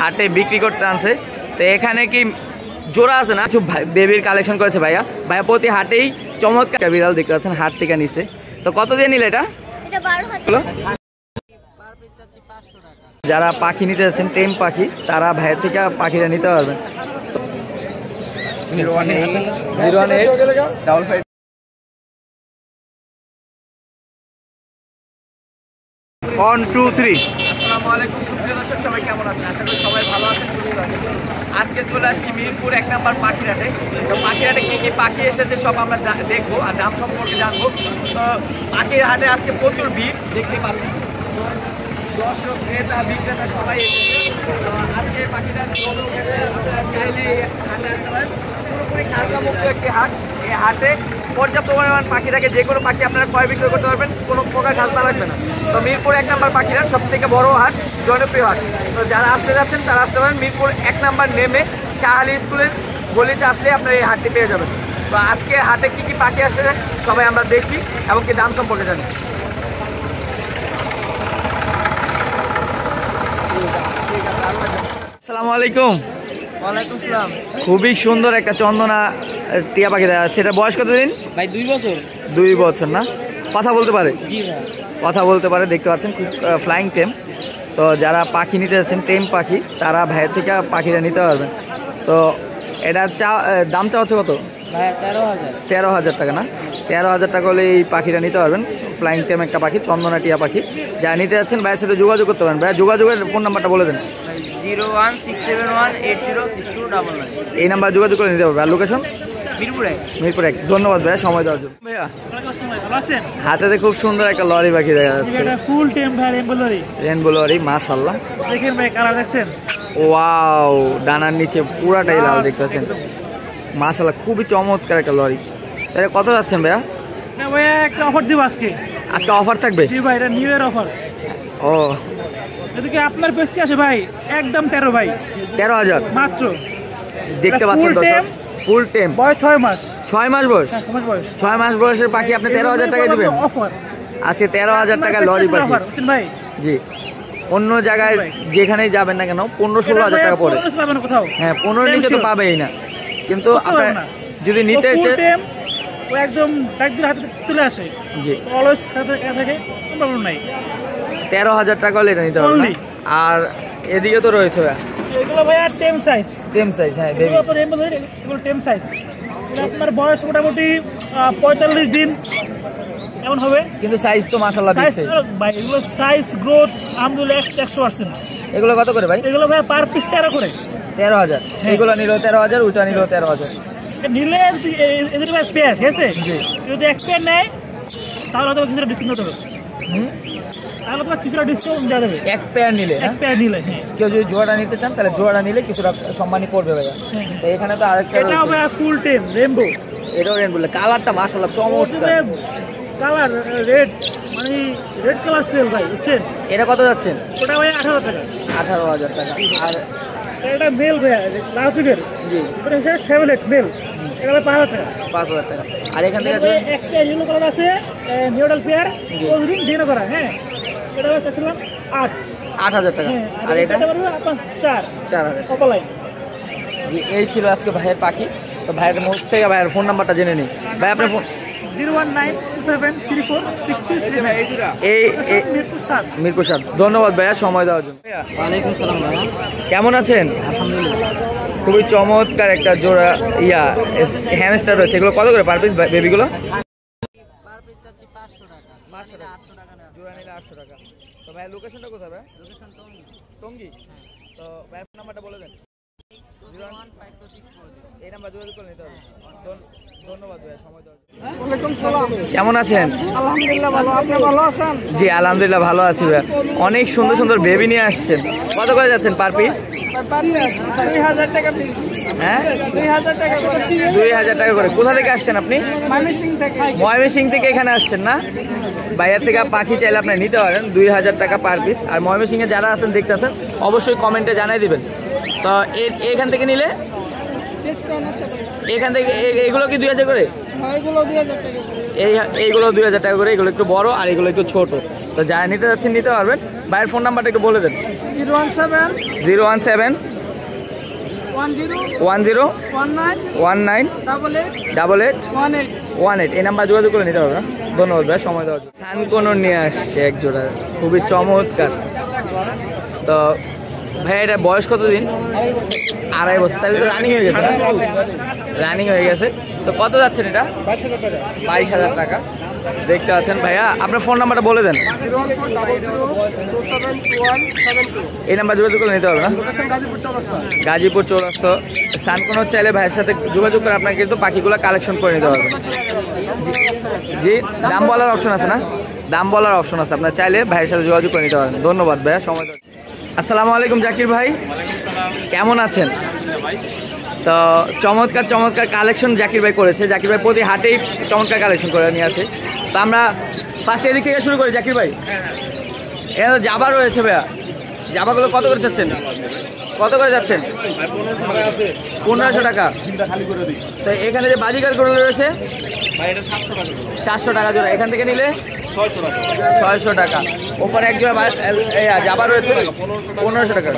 হাটে বিক্রি করতে আনছে। তো এখানে কি জোড়া আছে না, কিছু বেবির কালেকশন করেছে ভাইয়া। ভাইয়া প্রতি হাটেই চমৎকার বিড়াল দেখতে পাচ্ছেন, হাট থেকে নিছে। তো কত দিয়ে নিলে এটা? যারা পাখি নিতে যাচ্ছেন, টেম পাখি, তারা ভাইয়ের থেকে পাখিটা নিতে পারবেন। 1 2 3। আসসালামু আলাইকুম সুপ্রিয় দর্শক, সবাই কেমন আছেন? আশা করি সবাই ভালো আছেন, সুস্থ আছেন। আজকে চলে আসছি মিরপুর 1 নম্বর পাখিরহাটে। তো পাখিরহাটে কি কি পাখি এসেছে সব আমরা দেখবো আর দাম সম্পর্কে জানবো। তো পাখিরহাটে আজকে প্রচুর ভিড় দেখতে পাচ্ছেন। দর্শক, ক্রেতা, বিক্রেতা সবাই এসেছে। আজকে পাখিটা চাইলে হাটে আসতে পারেন। পুরোপুরি খাজনামুক্ত একটি হাট। এই হাটে পর্যাপ্ত পরিমাণ পাখি থাকে, যে কোনো পাখি আপনারা ক্রয় বিক্রয় করতে পারবেন, কোনো প্রকার খাজনা লাগবে না। তো মিরপুর 1 নম্বর পাখিরহাট সব থেকে বড় হাট, জনপ্রিয় হাট। তো যারা আসতে যাচ্ছেন তারা আসতে পারেন। মিরপুর 1 নম্বর নেমে শাহ আলী স্কুলের গলিতে আসলে আপনারা এই হাটটি পেয়ে যাবেন। তো আজকে হাটে কি কি পাখি আসে সবাই আমরা দেখি এবং কি দাম সম্পর্কে জানি। আসসালামু আলাইকুম। ওয়ালাইকুম আসসালাম। খুবই সুন্দর একটা চন্দনা টিয়া পাখি দেখা যাচ্ছে। এটা বয়স কতদিন? ভাই 2 বছর। 2 বছর না? কথা বলতে পারে? জি ভাই, কথা বলতে পারে, দেখতে পাচ্ছেন খুব ফ্লাইং টেম। তো যারা পাখি নিতে যাচ্ছেন, টেম পাখি, তারা ভাইয়ের থেকে পাখিটা নিতে পারবেন। তো এটা দাম চা হচ্ছে কত? ভাই 13,000। 13,000 টাকা না? 13,000 টাকা হলে এই পাখিটা নিতে পারবেন। ফ্লাইং টেম একটা পাখি, চন্দনা টিয়া পাখি। যারা নিতে যাচ্ছেন ভাইয়ের সাথে যোগাযোগ করতে পারেন। ভাইয়া যোগাযোগের ফোন নাম্বারটা বলে দেন। 01671806299। এই নাম্বার যোগাযোগ করে নিতে পারবে। আর লোকেশন? মিরপুর 1। ধন্যবাদ ভাইয়া সময় দেওয়ার জন্য। ভাইয়া হাতে খুব সুন্দর একটা লরি পাখি দেখা যাচ্ছে। ফুল টেম ভাই, রেনবো লরি, মাশাআল্লাহ। দেখেন ভাই, কালার দেখছেন? ওয়াও, ডানার নিচে পুরাটাই লাল দেখতে পাচ্ছেন, মাশাআল্লাহ। খুবই চমৎকার একটা লরি। তাহলে কত যাচ্ছেন ভাইয়া? না ভাইয়া, একটা অফার দিব আজকে। আজকে অফার থাকবে? জি ভাই, এটা নিউ ইয়ার অফার। ও, এদিকে আপনার পেস্টি আসে ভাই, একদম 13 ভাই, 13,000 মাত্র। দেখতে পাচ্ছেন দর্শক, ফুল টেম, বয়স 6 মাস। 6 মাস বয়স? 6 মাস বয়সের পাখি আপনি 13,000 টাকা দিবেন? আজকে 13,000 টাকা লরি পাখি ভাই। জি, অন্য জায়গায় যেখানেই যাবেন না কেন 15-16,000 টাকা পড়ে। হ্যাঁ, 15 নিচে তো পাবেই না। কিন্তু আপনার যদি নিতে চান একদম একদিন হাতে চলে আসে। জি, অলওয়েজ থাকে, কোনো নাই। 13,000 টাকা হলে এটা নিতে পারবেন। আর এদিকে তো রয়েছে এগুলো ভাইয়া টেম সাইজ। টেম সাইজ, হ্যাঁ বেবি। এগুলো টেম সাইজ। আপনার বয়স মোটামুটি 45 দিন এমন হবে, কিন্তু সাইজ তো মাশাআল্লাহ দিচ্ছে ভাই। এগুলো সাইজ গ্রোথ আলহামদুলিল্লাহ 100%। এগুলো কত করে ভাই? এগুলো ভাই পার পিস 13 করে। 13,000। এগুলো নিল 13,000, ওইটা নিল 13,000। নিলে এদের ভাই পেয়ার, ঠিক আছে? যদি এক পেয়ার নেয় তাহলে হয়তো কিছুটা ডিসকাউন্ট হবে। তাহলে তো কিছুটা ডিসকাউন্ট দেওয়া যাবে এক পেয়ার নিলে। এক পেয়ার নিলে, হ্যাঁ। কেউ যদি জোড়া নিতে চান তাহলে জোড়া নিলে কিছুটা সম্মানই পড়বে ভাইয়া। তো এখানে তো আরেকটা, এটা হবে ফুল টেম রেইনবো। এটাও রেইনবো, কালারটা মাশাআল্লাহ চমৎকার। কালার রেড, মানে রেড কালার সেল ভাই, বুঝছেন? এটা কত যাচ্ছেন? ওটা ভাই 18,000 টাকা। 18,000 টাকা। আর এটা মেল ভাই, লাস্টের। জি, এটা সেভেলেট মেল। এটা 5,000 টাকা। 5,000 টাকা। আর এখান থেকে একটা ইয়েলো কালার আছে, নিউডাল পেয়ার, ওই ডিনো করা, হ্যাঁ। এটা চাইছিলাম 8,000 টাকা। আর এটা আপনার 4,000 অপলাইন। জি, এই ছিল আজকে ভাইয়ের পাখি। তো ভাইয়ের মুখ থেকে ভাইয়ের ফোন নাম্বারটা জেনে নিই। ভাই আপনার ফোন? 01927346339। মিরপুর 7। ধন্যবাদ ভাইয়া সময় দেওয়ার জন্য। ওয়ালাইকুম সালাম ভাইয়া, কেমন আছেন? আলহামদুলিল্লাহ। খুবই চমৎকার একটা জোড়া হ্যামস্টার রয়েছে। এগুলো কত করে পার পিস বেবিগুলো? পার পিস চাচ্ছি 500 টাকা। 500 টাকা। 800 টাকা না, জোড়া নিলে 800 টাকা। তো ভাই লোকেশনটা কোথায় ভাই? লোকেশন টঙ্গী। টঙ্গী? তো ভাইয়ের ফোন নাম্বারটা বলে দেন। 621522640। এই নাম্বার যোগাযোগ করে নিতে হবে। ধন্যবাদ ভাই সময় দেওয়ার জন্য। ওয়ালাইকুম সালাম। কেমন আছেন? আলহামদুলিল্লাহ ভালো, আপনি ভালো আছেন? জি আলহামদুলিল্লাহ ভালো আছি ভাই। অনেক সুন্দর সুন্দর বেবি নিয়ে আসছেন। কত করে যাচ্ছেন পার পিস? 2,000 টাকা পিস। হ্যাঁ, 2,000 টাকা করে। 2,000 টাকা করে। কোথা থেকে আসছেন আপনি? ময়মনসিংহ থেকে। ময়মনসিংহ থেকে এখানে আসছেন না? বাইরের থেকে পাখি চাইলে আপনি নিতে পারেন, 2,000 টাকা পার পিস। আর ময়মনসিংহে যারা আছেন দেখতেছেন অবশ্যই কমেন্টে জানাই দিবেন। তো এখান থেকে নিলে, এখান থেকে এগুলো কি 2,000 করে? এগুলো 2,000 টাকা করে। এইগুলো 2,000 টাকা করে। এগুলো একটু বড় আর এগুলো একটু ছোট। তো যারা নিতে যাচ্ছেন নিতে পারবেন। ভাইয়ের ফোন নাম্বারটা একটু বলে দেন। 017 10 19 88 এই নাম্বার যোগাযোগ করে নিতে পারবে না। ধন্যবাদ ভাই সময় দেওয়ার জন্য। সানকোনর নিয়ে আসছে এক জোড়া, খুবই চমৎকার। তো ভাই এটা বয়স কতদিন? 2.5 বছর। তাহলে তো রানিং হয়ে গেছে, রানিং হয়ে গেছে। তো কত যাচ্ছেন এটা? 22,000 টাকা। দেখতে পাচ্ছেন ভাইয়া, আপনার ফোন নাম্বারটা বলে দেন। এই নাম্বার যোগাযোগ করে নিতে হবে না? গাজীপুর চৌরাস্তা। সানকোনর চাইলে ভাইয়ের সাথে যোগাযোগ করে আপনাকে কিন্তু পাখিগুলো কালেকশন করে নিতে হবে। জি, দাম বলার অপশন আছে না? দাম বলার অপশন আছে, আপনার চাইলে ভাইয়ের সাথে যোগাযোগ করে নিতে পারবেন। ধন্যবাদ ভাইয়া সময়। আসসালামু আলাইকুম জাকির ভাই, কেমন আছেন? তো চমৎকার চমৎকার কালেকশন জাকির ভাই করেছে। জাকির ভাই প্রতি হাটেই চমৎকার কালেকশন করে নিয়ে আসে। তো আমরা ফার্স্ট এদিক থেকে শুরু করি জাকির ভাই। এখানে জাবা রয়েছে ভাইয়া, জাবাগুলো কত করে যাচ্ছেন? কত করে যাচ্ছেন? 1500 টাকা। তো এখানে যে বাজিকারগুলো রয়েছে 700 টাকা জোড়া। এখান থেকে নিলে 600 টাকা। ওপরে এক জোড়া জাবা রয়েছে 1500 টাকা।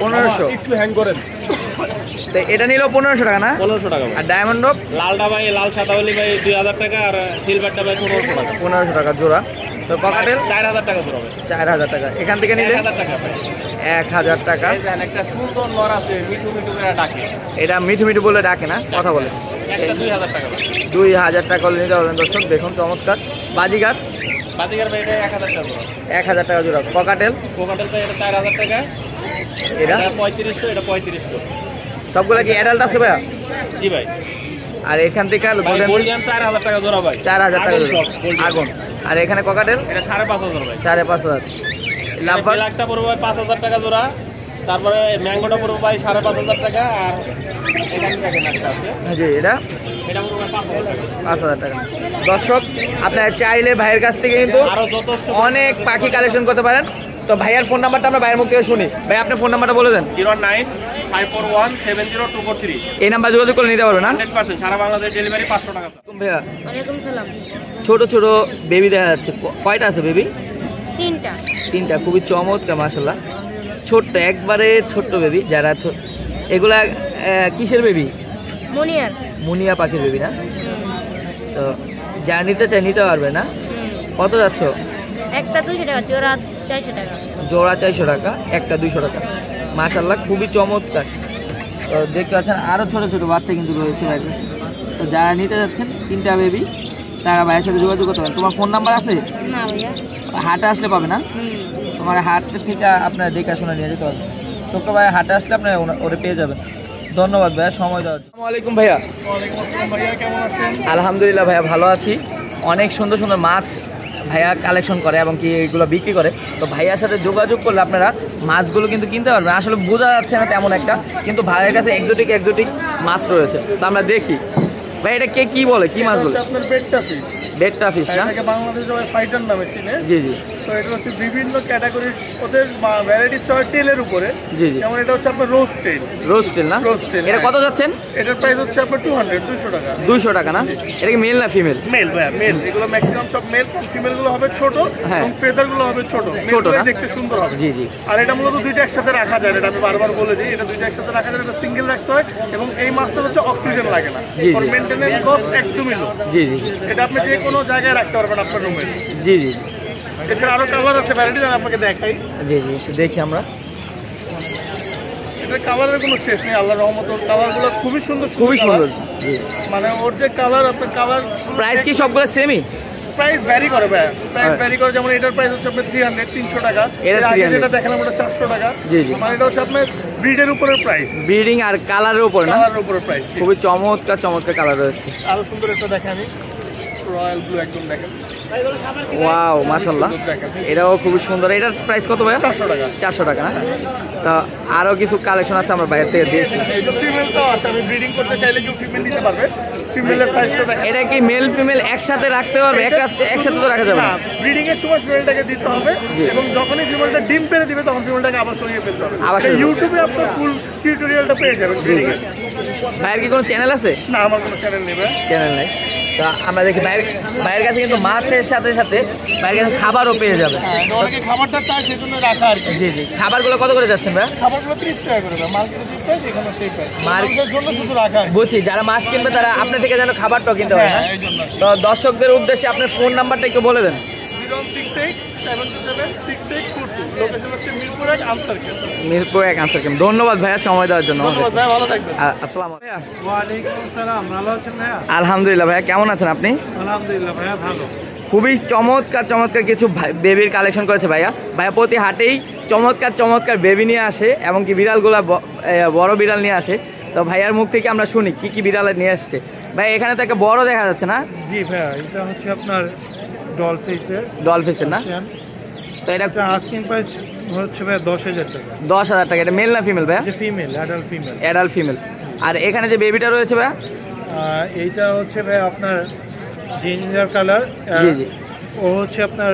1500 একটু হ্যাং করেন। তো এটা নিলেও 1500 টাকা না? 1500 টাকা। আর ডায়মন্ড রক লালটা ভাই, লাল সাদা হলি ভাই 2000 টাকা, আর সিলভারটা ভাই 1500 টাকা। 1500 টাকা জোড়া। তো ককাটেল 4000 টাকা জোড়া ভাই। 4000 টাকা। এখান থেকে নিলে 1000 টাকা ভাই। 1000 টাকা। একটা সুন্দর নর আছে, মিঠু মিঠু করে ডাকে। এটা মিঠু মিঠু বলে ডাকে না, কথা বলে। একটা 2000 টাকা ভাই। 2000 টাকা হলে নিতে পারবেন দর্শক। দেখুন চমৎকার। বাজিগার বাজিকার ভাই এটা 1000 টাকা জোড়া। 1000 টাকা জোড়া। ককাটেল কোকাটেল ভাই এটা 4000 টাকা। এটা এটা 3500, এটা 3500। সবগুলো কি অ্যাডাল্ট আছে ভাইয়া? জি ভাই। আর এখান থেকে ভাই গোল্ডেন 4000 টাকা জোড়া ভাই। 4000 টাকা আগুন জোড়া। সব, golden। আগুন। আর এখানে ককাটেল এটা 5500 ভাই। 5500। লাভবার্ড লাখটা পড়বে ভাই 5000 টাকা জোড়া। তারপরে ম্যাঙ্গোটা পড়বে ভাই 5500 টাকা। আর এখানে দেখেন একটা আছে, জি, এটা এটা পড়বে 5000 টাকা। 5000 টাকা। দর্শক আপনারা চাইলে ভাইয়ের কাছ থেকে কিন্তু আরো যথেষ্ট অনেক পাখি কালেকশন করতে পারেন। তো ভাইয়ার ফোন নাম্বারটা আমরা ভাইয়ের মুখ থেকে শুনি। ভাই আপনার ফোন নাম্বারটা বলে দেন। 09541702243। এই নাম্বার যোগাযোগ করে নিতে পারবেন না? 100% সারা বাংলাদেশ ডেলিভারি 500 টাকা। ভাইয়া ওয়ালাইকুম সালাম। ছোট ছোট বেবি দেখা যাচ্ছে, কয়টা আছে বেবি? 3টা। 3টা। খুবই চমৎকার মাশাআল্লাহ। ছোট্ট, একবারে ছোট্ট বেবি। যারা এগুলা কিসের বেবি? মনিয়ার। মুনিয়া পাখির বেবি না? তো যারা নিতে চায় নিতে পারবে না? কত যাচ্ছ? একটা 200 টাকা, জোড়া 400 টাকা। জোড়া 400 টাকা, একটা 200 টাকা। মাশাআল্লাহ খুবই চমৎকার। তো দেখতে পাচ্ছেন আরও ছোট ছোট বাচ্চা কিন্তু রয়েছে ভাইয়ের কাছে। তো যারা নিতে যাচ্ছেন 3টা বেবি, তারা ভাইয়ের সাথে যোগাযোগ করতে পারেন। তোমার ফোন নাম্বার আছে? না ভাইয়া। হাটে আসলে পাবে না? তোমার হাট থেকে আপনার দেখাশোনা নিয়ে যেতে হবে। শুক্রবার হাটে আসলে আপনার ওটা পেয়ে যাবেন। ধন্যবাদ ভাইয়া সময় দেওয়ার জন্য। আসসালামু আলাইকুম ভাইয়া। ভাইয়া কেমন আছেন? আলহামদুলিল্লাহ ভাইয়া ভালো আছি। অনেক সুন্দর সুন্দর মাছ ভাইয়া কালেকশন করে এবং কি এগুলো বিক্রি করে। তো ভাইয়ার সাথে যোগাযোগ করলে আপনারা মাছগুলো কিন্তু কিনতে পারবেন। আসলে বোঝা যাচ্ছে না তেমন একটা, কিন্তু ভাইয়ের কাছে এক্সোটিক মাছ রয়েছে। তো আমরা দেখি ভাই এটা কে কি বলে, কি মাছ বলে? আপনার বেডটা ফিশ। বেডটা ফিশ না? এটাকে বাংলাদেশে সবাই ফাইটার নামে চিনে। জি জি। তো এটা হচ্ছে বিভিন্ন ক্যাটাগরির, ওদের ভ্যারাইটিস চলে টেলের উপরে। জি জি। যেমন এটা হচ্ছে আপনার রোজ টেল। রোজ টেল না? রোজ টেল। এটা কত যাচ্ছেন? এটার প্রাইস হচ্ছে আপনার 200 টাকা। 200 টাকা না? এটা কি মেল না ফিমেল? মেল ভাইয়া, মেল। এগুলো ম্যাক্সিমাম সব মেল। ফিমেল গুলো হবে ছোট হ্যাঁ। এবং ফেদার গুলো হবে ছোট। ছোট না? দেখতে সুন্দর হবে। জি জি। আর এটা মূলত দুইটা একসাথে রাখা যায়, এটা আমি বারবার বলে দিই। এটা দুইটা একসাথে রাখা যায়, এটা সিঙ্গেল রাখতে হয়। এবং এই মাছটা হচ্ছে অক্সিজেন লাগে না। জি, জি। ওর মেইনটেনেন্স কস্ট 1-2 মিলিয়ন। জি জি। এটা আপনি যে কোনো জায়গায় রাখতে পারবেন আপনার রুমে। জি জি। এছাড়া আরো কালার আছে, ভ্যারাইটি আমি আপনাকে দেখাই। জি জি, একটু দেখি আমরা। এটা কালারের কোনো শেষ নেই, আল্লাহর রহমত। ওর কালারগুলো খুবই সুন্দর, খুবই সুন্দর। জি। মানে ওর যে কালার, আপনার কালার প্রাইস কি সবগুলো সেমই? প্রাইস ভ্যারি করে ভাই, প্রাইস ভ্যারি করে। যেমন এটার প্রাইস হচ্ছে আপনার 300 টাকা। এটা এর আগে 300 যেটা দেখালাম ওটা 400 টাকা। জি জি। মানে এটা হচ্ছে আপনার ব্রিডের উপরের প্রাইস, ব্রিডিং আর কালারের উপর না? কালারের উপরের প্রাইস। খুবই চমৎকার চমৎকার কালার রয়েছে। আরো সুন্দর একটা দেখে আমি, রয়্যাল ব্লু একদম দেখেন। ওয়াও মাশাআল্লাহ, এটাও খুবই সুন্দর। এটার প্রাইস কত ভাই? 400 টাকা। 400 টাকা না? তা আরো কিছু কালেকশন আছে আমরা বাইরে থেকে দিয়েছি। এটা ফিমেলটাও আছে, আমি ব্রিডিং করতে চাইলে কেউ ফিমেল দিতে পারবে। ফিমেলের সাইজটা দেখেন। এটা কি মেল ফিমেল একসাথে রাখতে পারবে? একসাথে তো রাখা যাবে না, না? ব্রিডিং এর সময় ফিমেলটাকে দিতে হবে জি। এবং যখনই ফিমেলটা ডিম পেড়ে দিবে তখন ফিমেলটাকে আবার সরিয়ে ফেলতে হবে। আবার এটা সরিয়ে ইউটিউবে আপনার ফুল টিউটোরিয়ালটা পেয়ে যাবেন ব্রিডিং এর। ভাইয়ের কি কোনো চ্যানেল আছে? না, আমার কোনো চ্যানেল নেই ভাই। চ্যানেল নাই। তো তো আমরা দেখি ভাইয়ের কাছে কিন্তু মাছের সাথে সাথে ভাইয়ের কাছে খাবারও পেয়ে যাবে। অনেকে খাবারটা চায় সেজন্য রাখা আর কি। জি জি, খাবারগুলো কত করে যাচ্ছেন ভাই? খাবারগুলো 30 টাকা করে দাও, মার্কেটে 30 টাকা, এখানে সেই প্রাইস। মার্কেটের জন্য শুধু রাখা আর কি। বুঝছি, যারা মাছ কিনবে তারা আপনার থেকে যেন খাবারটাও কিনতে পারে। হ্যাঁ, এই জন্য। তো দর্শকদের উদ্দেশ্যে আপনার ফোন নাম্বারটা একটু বলে দেন। 068-727-6842, লোকেশন হচ্ছে মিরপুর 1 আনসারকেল। মিরপুর 1 আনসারকেল। ধন্যবাদ ভাইয়া সময় দেওয়ার জন্য। ধন্যবাদ ভাই, ভালো থাকবেন। আসসালামু আলাইকুম। ওয়ালাইকুম আসসালাম, ভালো আছেন ভাইয়া? আলহামদুলিল্লাহ ভাইয়া, কেমন আছেন আপনি? আলহামদুলিল্লাহ ভাইয়া, ভালো। খুবই চমৎকার চমৎকার কিছু বেবির কালেকশন করেছে ভাইয়া। ভাইয়া প্রতি হাটেই চমৎকার চমৎকার বেবি নিয়ে আসে এবং কি বিড়ালগুলা বড় বিড়াল নিয়ে আসে। তো ভাইয়ার মুখ থেকে আমরা শুনি কি কি বিড়াল নিয়ে আসছে। ভাই এখানে তো একটা বড় দেখা যাচ্ছে না? জি ভাইয়া, এটা হচ্ছে আপনার ডলফিসের। ডলফিসের না? তো এটা আস্কিং প্রাইস হচ্ছে ভাই 10,000 টাকা। 10,000 টাকা। এটা মেল না ফিমেল ভাইয়া? Female, adult female. Adult female. আর এখানে যে বেবিটা রয়েছে ভাইয়া? এইটা হচ্ছে ভাই আপনার জিঞ্জার কালার। জি জি, ও হচ্ছে আপনার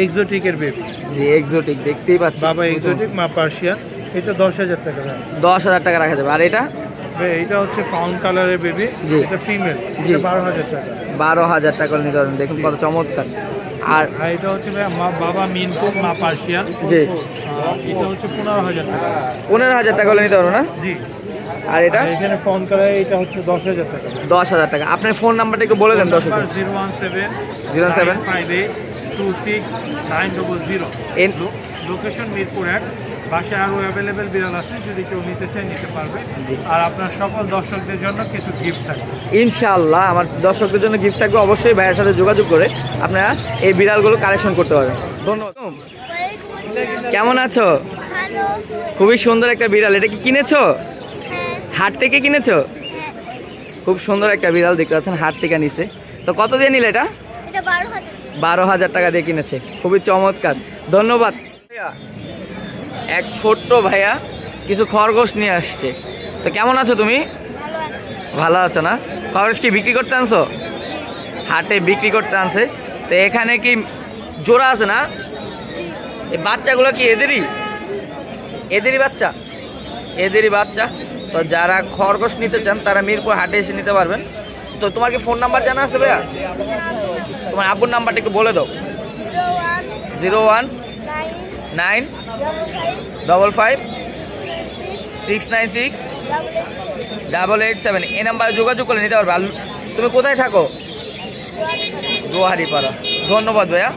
এক্সোটিকের বেবি। জি এক্সোটিক, দেখতেই পাচ্ছি। বাবা এক্সোটিক, মা পার্সিয়ান। এটা 10,000 টাকা ভাই। 10,000 টাকা রাখা যাবে। আর এটা? ভাই এইটা হচ্ছে ফাউন্ড কালারের বেবি। জি। এটা ফিমেল। জি। এটা 12,000 টাকা। 12,000 টাকা নিতে পারবেন। দেখুন কত চমৎকার। আর আর এটা হচ্ছে ভাই বাবা মিনকো, মা পার্সিয়ান। জি, এটা হচ্ছে 15,000 টাকা। 15,000 টাকা নিতে পারবো না? জি। আর এটা? আর এখানে ফাউন্ড কালার, এটা হচ্ছে 10,000 টাকা। 10,000 টাকা। আপনার ফোন নাম্বারটা একটু বলে দেন দর্শক। 017-958-26900। লোকেশন মিরপুর 1। বাসায় আরও অ্যাভেলেবেল বিড়াল আছে, যদি কেউ নিতে চায় নিতে পারবে। আর আপনার সকল দর্শকদের জন্য কিছু গিফট থাকবে ইনশাআল্লাহ। আমার দর্শকদের জন্য গিফট থাকবে। অবশ্যই ভাইয়ের সাথে যোগাযোগ করে আপনারা এই বিড়ালগুলো কালেকশন করতে পারবেন। ধন্যবাদ। কেমন আছো? খুবই সুন্দর একটা বিড়াল। এটা কি কিনেছো? হাট থেকে কিনেছো? খুব সুন্দর একটা বিড়াল দেখতে পাচ্ছেন, হাট থেকে নিছে। তো কত দিয়ে নিলে এটা? 12,000 টাকা দিয়ে কিনেছে। খুবই চমৎকার, ধন্যবাদ। এক ছোট্ট ভাইয়া কিছু খরগোশ নিয়ে আসছে। তো কেমন আছো তুমি? ভালো আছো না? খরগোশ কি বিক্রি করতে আনছো? হাটে বিক্রি করতে আনছে। তো এখানে কি জোড়া আছে না? এই বাচ্চাগুলো কি এদেরই বাচ্চা? এদেরই বাচ্চা। তো যারা খরগোশ নিতে চান তারা মিরপুর হাটে এসে নিতে পারবেন। তো তোমার কি ফোন নাম্বার জানা আছে ভাইয়া? তোমার আব্বুর নাম্বারটা একটু বলে দাও। 01995569887। এই নাম্বারে যোগাযোগ করে নিতে পারবে। তুমি কোথায় থাকো? গোহারিপাড়া। ধন্যবাদ ভাইয়া।